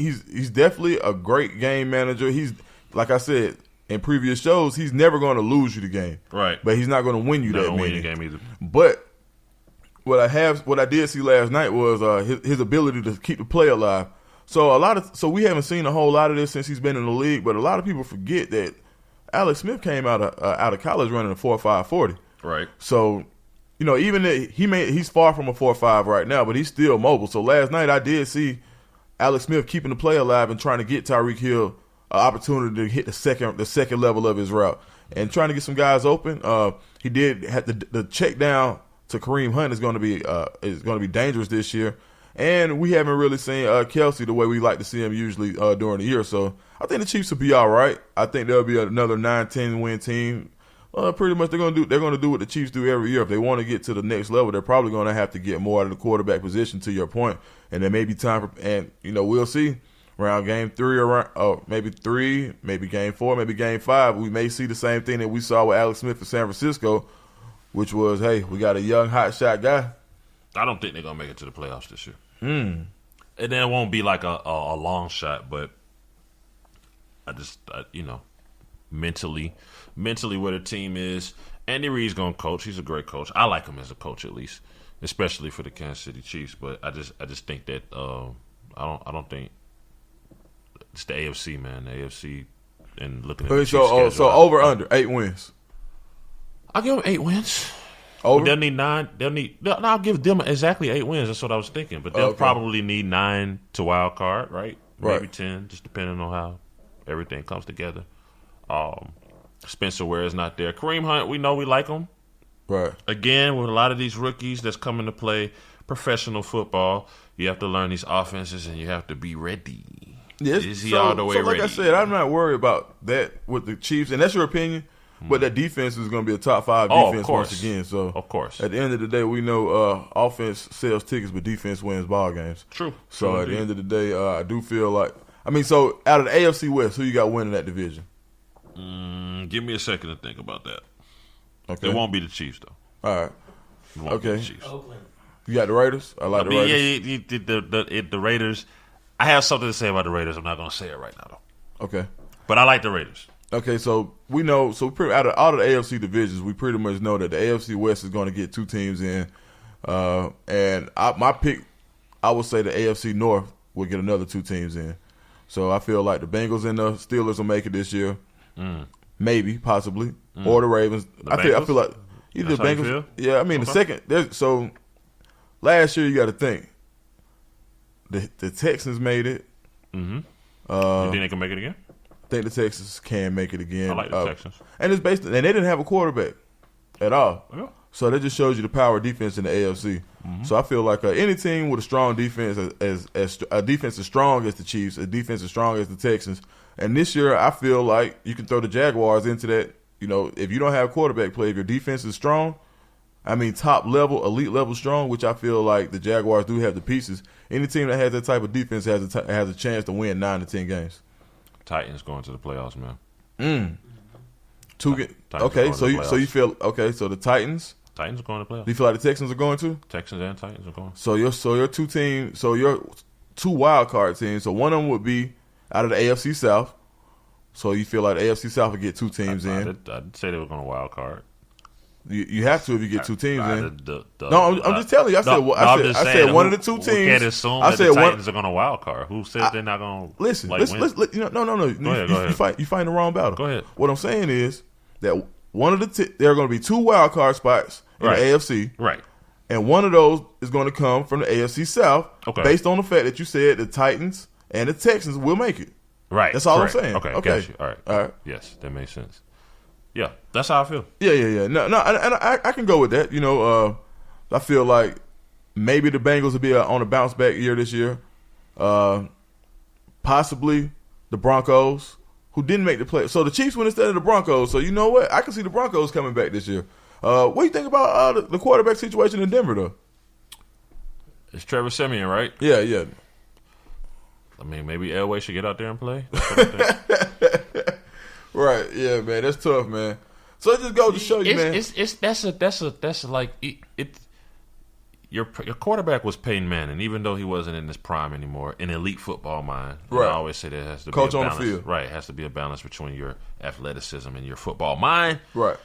he's definitely a great game manager. He's like I said in previous shows, he's never going to lose you the game, right? But he's not going to win you that win the game either. But what I did see last night was his ability to keep the play alive. So we haven't seen a whole lot of this since he's been in the league. But a lot of people forget that Alex Smith came out of college running a 4.5 40. Right. So, even he's far from a 4.5 right now, but he's still mobile. So last night I did see Alex Smith keeping the play alive and trying to get Tyreek Hill an opportunity to hit the second level of his route and trying to get some guys open. He did have the check down to Kareem Hunt is going to be dangerous this year, and we haven't really seen Kelsey the way we like to see him usually during the year. So I think the Chiefs will be all right. I think they'll be another 9-10 win team. Pretty much they're going to do what the Chiefs do every year. If they want to get to the next level, they're probably going to have to get more out of the quarterback position. To your point, and there may be time for, and we'll see. Around game 3 or maybe 3, maybe game 4, maybe game 5, we may see the same thing that we saw with Alex Smith in San Francisco, which was, hey, we got a young hot shot guy. I don't think they're gonna make it to the playoffs this year. And then it won't be like a long shot, but I just mentally where the team is. Andy Reid's gonna coach. He's a great coach. I like him as a coach at least, especially for the Kansas City Chiefs. But I just think that I don't think. It's the AFC, man. The AFC, and looking at the Chiefs schedule. So over under 8 wins. I'll give them 8 wins. Over? They'll need 9. I'll give them exactly 8 wins. That's what I was thinking. But they'll probably need 9 to wild card, right? Maybe 10, just depending on how everything comes together. Spencer Ware is not there. Kareem Hunt, we know we like him. Right. Again, with a lot of these rookies that's coming to play professional football, you have to learn these offenses and you have to be ready. Yes. Is he all the way ready? Like I said, I'm not worried about that with the Chiefs, and that's your opinion. But that defense is going to be a top 5 defense once again. So of course, at the end of the day, we know offense sells tickets, but defense wins ball games. True. So at the end of the day, I do feel like so out of the AFC West, who you got winning that division? Give me a second to think about that. Okay. It won't be the Chiefs though. All right. It won't be the Chiefs. Oakland. You got the Raiders. I like the Raiders. Yeah, the Raiders. I have something to say about the Raiders. I'm not going to say it right now, though. Okay. But I like the Raiders. Okay, so we know. So out of all of the AFC divisions, we pretty much know that the AFC West is going to get 2 teams in. My pick, I would say the AFC North will get another 2 teams in. So I feel like the Bengals and the Steelers will make it this year. Maybe, possibly. Or the Ravens. I feel like either the Bengals. Yeah, I mean, the second. So last year, you got to think. The Texans made it. You think they can make it again? I think the Texans can make it again. I like the Texans. And it's and they didn't have a quarterback at all. Yeah. So that just shows you the power of defense in the AFC. So I feel like any team with a strong defense, as a defense as strong as the Chiefs, a defense as strong as the Texans, and this year I feel like you can throw the Jaguars into that. If you don't have quarterback play, if your defense is strong, top level, elite level strong, which I feel like the Jaguars do have the pieces. Any team that has that type of defense has a chance to win 9 to 10 games. Titans going to the playoffs, man. Okay, so you feel so the Titans are going to the playoffs. Do you feel like the Texans are going to? Texans and Titans are going. So your 2 teams, so your 2 wild card teams. So one of them would be out of the AFC South. So you feel like the AFC South would get 2 teams in. I'd say they were going to wild card. You have to if you get 2 teams in. I'm just telling you. I said one of the 2 teams. We can't assume that the Titans are going to wild card. Who said they're not going to listen? win? No. Go ahead. You fighting the wrong battle. Go ahead. What I'm saying is that one of there are going to be 2 wild card spots in the AFC. Right. And one of those is going to come from the AFC South, based on the fact that you said the Titans and the Texans will make it. Right. That's all I'm saying. Okay. Got you. All right. Yes, that makes sense. Yeah, that's how I feel. Yeah. No, and I can go with that. I feel like maybe the Bengals will be on a bounce back year this year. Possibly the Broncos, who didn't make the play. So the Chiefs went instead of the Broncos. So you know what? I can see the Broncos coming back this year. What do you think about the quarterback situation in Denver, though? It's Trevor Siemian, right? Yeah. Maybe Elway should get out there and play. Right, yeah, man, that's tough, man. So it just goes to show you, man. your quarterback was Peyton Manning, even though he wasn't in his prime anymore, in elite football mind. Right. I always say there has to Coach be a on balance. the field. Right, it has to be a balance between your athleticism and your football mind. Right.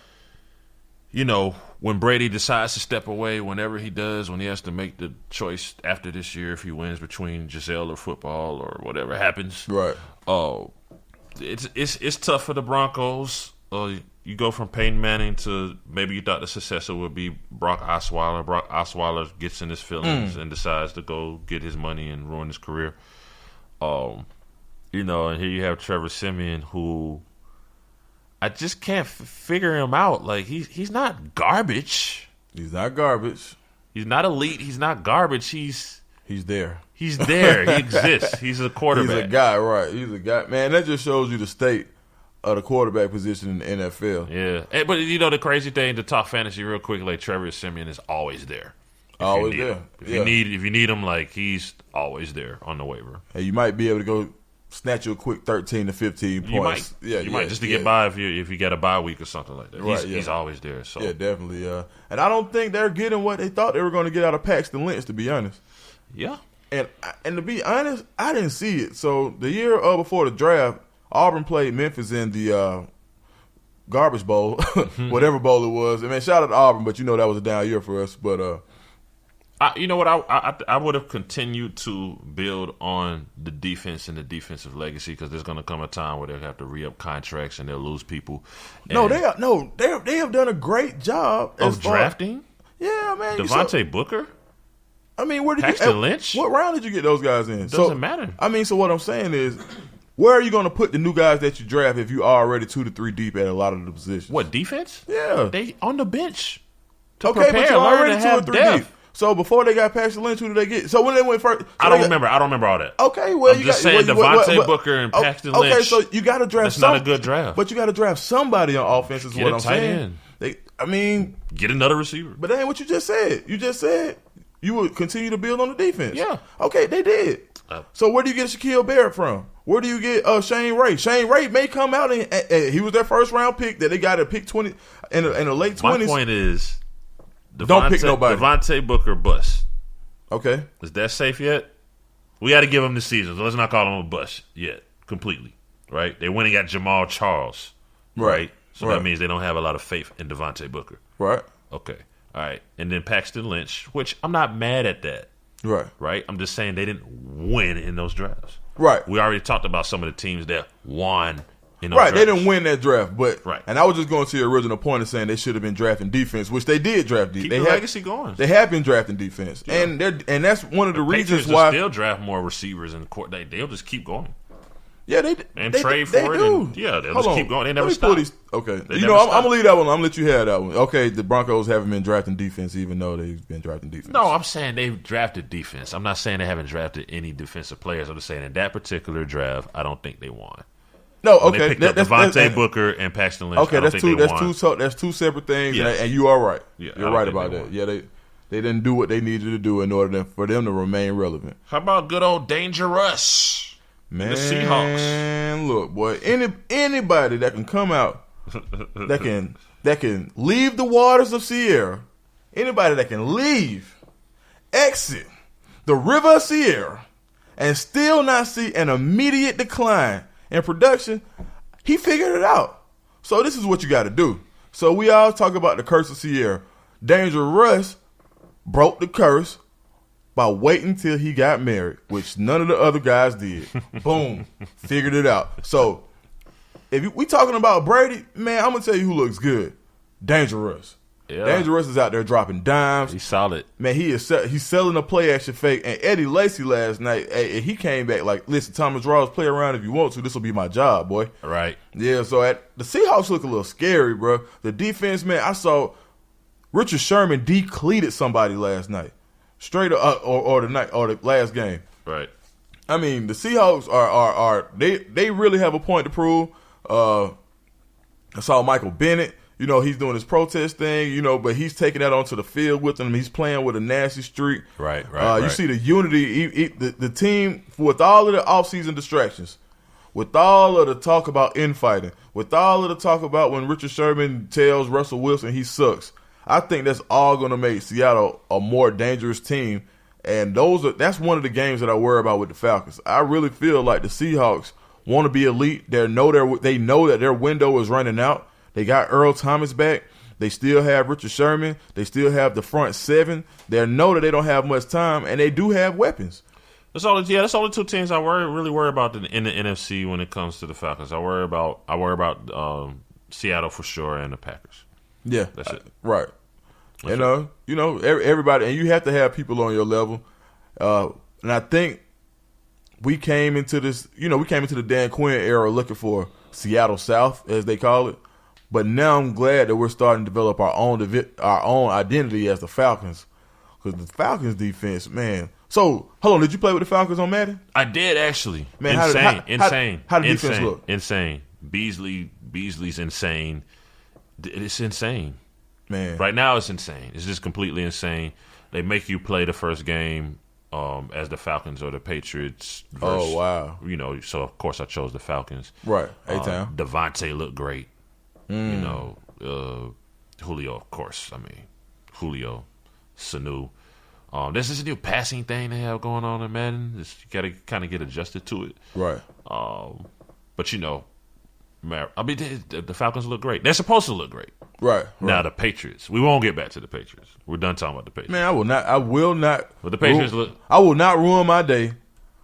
When Brady decides to step away, whenever he does, when he has to make the choice after this year, if he wins between Giselle or football or whatever happens, Right. It's tough for the Broncos. You go from Peyton Manning to maybe you thought the successor would be Brock Osweiler. Brock Osweiler gets in his feelings and decides to go get his money and ruin his career. And here you have Trevor Siemian, who I just can't figure him out. Like he's not garbage. He's not garbage. He's not elite. He's not garbage. He's there. He's there. He exists. He's a quarterback. He's a guy, right? He's a guy. Man, that just shows you the state of the quarterback position in the NFL. Yeah. But the crazy thing to talk fantasy real quick, like Trevor Siemian is always there. Always there. If you need him, like he's always there on the waiver. Hey, you might be able to go snatch you a quick 13 to 15 points. You might just to get by if you get a bye week or something like that. Right, he's always there. So yeah, definitely. And I don't think they're getting what they thought they were going to get out of Paxton Lynch, to be honest. Yeah. And to be honest, I didn't see it. So the year before the draft, Auburn played Memphis in the Garbage Bowl, whatever bowl it was. I mean, shout out to Auburn, but that was a down year for us. But you know what? I would have continued to build on the defense and the defensive legacy because there's going to come a time where they'll have to re-up contracts and they'll lose people. And they have done a great job of drafting. Yeah, man. Devontae Booker. I mean, where did Paxton Lynch? What round did you get those guys in? Doesn't matter. I mean, so what I'm saying is, where are you going to put the new guys that you draft if you are already 2 to 3 deep at a lot of the positions? What, defense? Yeah. They on the bench. But you're already 2 or 3 deep. So before they got Paxton Lynch, who did they get? So when they went first, I don't remember all that. Okay, well, I'm just saying Devontae Booker and Paxton Lynch. Okay, so you got to draft. That's not a good draft. But you got to draft somebody on offense. Is what I'm saying. Get another receiver. But that ain't what you just said. You just said you would continue to build on the defense. Yeah. Okay, they did. So where do you get Shaquille Barrett from? Where do you get Shane Ray? Shane Ray may come out and he was their first round pick that they got at pick 20 in the late 20s. My point is, don't pick nobody. Devontae Booker bust. Okay. Is that safe yet? We got to give him the season. So let's not call him a bust yet completely. Right? They went and got Jamal Charles. Right? So that means they don't have a lot of faith in Devontae Booker. Right. Okay. All right. And then Paxton Lynch, which I'm not mad at that. Right. Right? I'm just saying they didn't win in those drafts. Right. We already talked about some of the teams that won in those drafts. They didn't win that draft. But right. And I was just going to your original point of saying they should have been drafting defense, which they did draft defense. Keep the legacy going. They have been drafting defense. Yeah. And that's one of the reasons why they still draft more receivers in the court. They'll just keep going. Yeah, they trade for it. Do. And, they'll just keep going. They never stop. Okay, I'm gonna leave that one. I'm gonna let you have that one. Okay, the Broncos haven't been drafting defense, even though they've been drafting defense. No, I'm saying they've drafted defense. I'm not saying they haven't drafted any defensive players. I'm just saying in that particular draft, I don't think they won. No, okay, they picked up Devontae Booker and Paxton Lynch. Okay, that's two separate things, yes. and you are right. Yeah, you're right about that. Yeah, they didn't do what they needed to do in order for them to remain relevant. How about good old Dangerous? Man, the Seahawks. Look, boy, anybody that can come out, that can leave the waters of Sierra, anybody that can exit the river of Sierra, and still not see an immediate decline in production, he figured it out. So this is what you got to do. So we all talk about the curse of Sierra. Dangerous broke the curse by waiting till he got married, which none of the other guys did. Boom. Figured it out. So, if we talking about Brady, man, I'm going to tell you who looks good. Dangerous. Yeah. Dangerous is out there dropping dimes. He's solid. Man, he's selling a play action fake. And Eddie Lacy last night, he came back like, listen, Thomas Rawls, play around if you want to. This will be my job, boy. Right. Yeah, so the Seahawks look a little scary, bro. The defense, man, I saw Richard Sherman decleated somebody last night. Straight or the last game. Right. I mean, the Seahawks are they really have a point to prove. I saw Michael Bennett. He's doing his protest thing. But he's taking that onto the field with him. He's playing with a nasty streak. Right. You see the unity. The team with all of the offseason distractions, with all of the talk about infighting, with all of the talk about when Richard Sherman tells Russell Wilson he sucks. I think that's all going to make Seattle a more dangerous team. And that's one of the games that I worry about with the Falcons. I really feel like the Seahawks want to be elite. They know that their window is running out. They got Earl Thomas back. They still have Richard Sherman. They still have the front seven. They know that they don't have much time, and they do have weapons. That's all the two teams I really worry about in the NFC when it comes to the Falcons. I worry about Seattle for sure and the Packers. Yeah, that's it. Right. Everybody, and you have to have people on your level. And I think we came into the Dan Quinn era looking for Seattle South, as they call it. But now I'm glad that we're starting to develop our own identity as the Falcons, because the Falcons defense, man. So hold on, did you play with the Falcons on Madden? I did actually. Man, insane. How the defense look? Insane. Beasley's insane. It's insane. Man, right now it's insane. It's just completely insane. They make you play the first game as the Falcons or the Patriots. Versus, oh wow! So of course I chose the Falcons. Right, A-Town. Devontae looked great. Julio, of course. I mean, Julio, Sanu. This is a new passing thing they have going on in Madden. You got to kind of get adjusted to it. Right. But the Falcons look great. They're supposed to look great. Right. Now the Patriots. We won't get back to the Patriots. We're done talking about the Patriots. Man, I will not. But the Patriots I will not ruin my day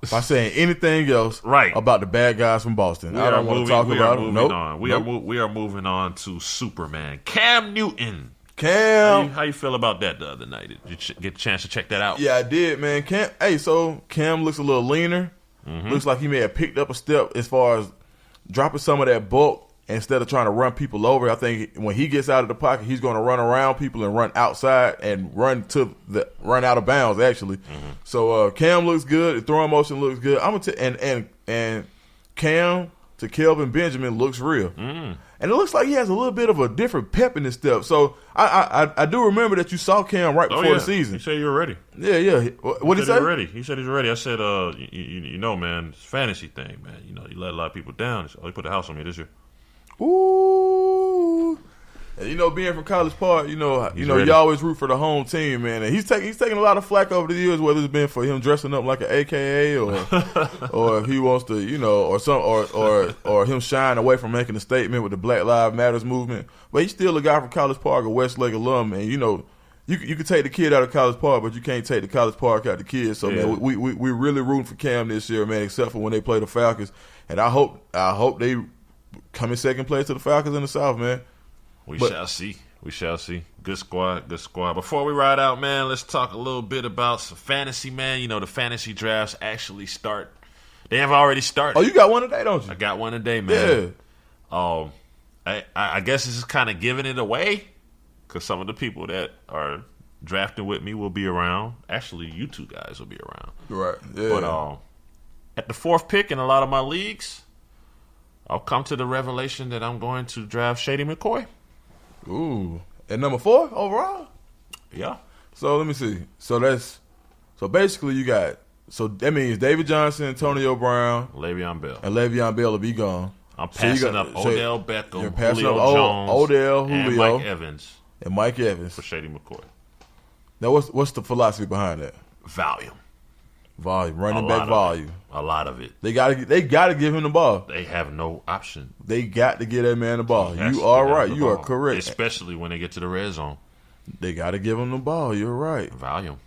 by saying anything else about the bad guys from Boston. I don't want to talk about them. Nope. We are moving on to Superman. Cam Newton. Cam. How you feel about that the other night? Did you get a chance to check that out? Yeah, I did, man. Cam looks a little leaner. Looks like he may have picked up a step as far as dropping some of that bulk instead of trying to run people over. I think when he gets out of the pocket, he's going to run around people and run outside and run out of bounds, actually. So Cam looks good. The throwing motion looks good. And Cam to Kelvin Benjamin looks real. And it looks like he has a little bit of a different pep in his step. So I do remember that you saw Cam right before the season. He said you were ready. Yeah. What did he say? He said he's ready. I said, man, it's a fantasy thing, man. You let a lot of people down. He put the house on me this year. Ooh. And, being from College Park, you always root for the home team, man. And he's taking a lot of flack over the years, whether it's been for him dressing up like an AKA or if he wants to, or him shying away from making a statement with the Black Lives Matters movement. But he's still a guy from College Park, a Westlake alum, and you can take the kid out of College Park, but you can't take the College Park out of the kid. So man, we really rooting for Cam this year, man. Except for when they play the Falcons, and I hope they come in second place to the Falcons in the South, man. We shall see. Good squad. Before we ride out, man, let's talk a little bit about some fantasy, man. The fantasy drafts actually start. They have already started. Oh, you got one today, don't you? I got one today, man. Yeah. I guess this is kind of giving it away because some of the people that are drafting with me will be around. Actually, you two guys will be around. Right. Yeah. But at the fourth pick in a lot of my leagues, I'll come to the revelation that I'm going to draft Shady McCoy. Ooh. At number 4 overall? Yeah. So let me see. So basically you got, so that means David Johnson, Antonio Brown, Le'Veon Bell. And Le'Veon Bell will be gone. I'm passing up Odell Beckham, Julio Jones, Odell, Julio, and Mike Evans for Shady McCoy. Now what's the philosophy behind that? Volume, running back volume. A lot of it. They gotta give him the ball. They have no option. They got to give that man the ball. You are right. You are correct. Especially when they get to the red zone. They got to give him the ball. You're right. Volume.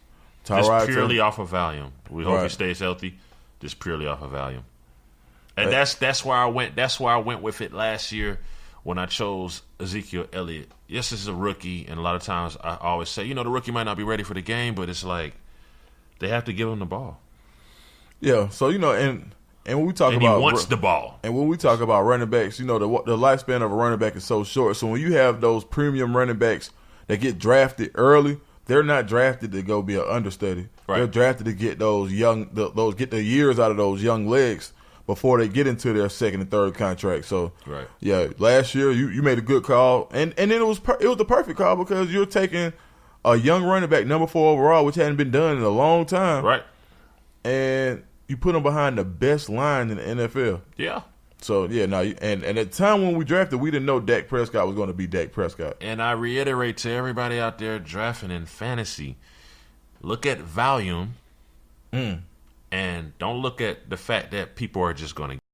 Just purely off of volume. We hope he stays healthy. Just purely off of volume. And that's why I went. That's why I went with it last year when I chose Ezekiel Elliott. Yes, this is a rookie, and a lot of times I always say, the rookie might not be ready for the game, but it's like they have to give him the ball. Yeah. So and when we talk and about he wants the ball, and when we talk about running backs, the lifespan of a running back is so short. So when you have those premium running backs that get drafted early, they're not drafted to go be an understudy. Right. They're drafted to get those get the years out of those young legs before they get into their second and third contract. So, yeah, last year you made a good call, and then it was the perfect call because you're taking a young running back, number 4 overall, which hadn't been done in a long time, right? And you put him behind the best line in the NFL. Yeah, So, yeah, no, and at the time when we drafted, we didn't know Dak Prescott was going to be Dak Prescott. And I reiterate to everybody out there drafting in fantasy, look at volume and don't look at the fact that people are just going to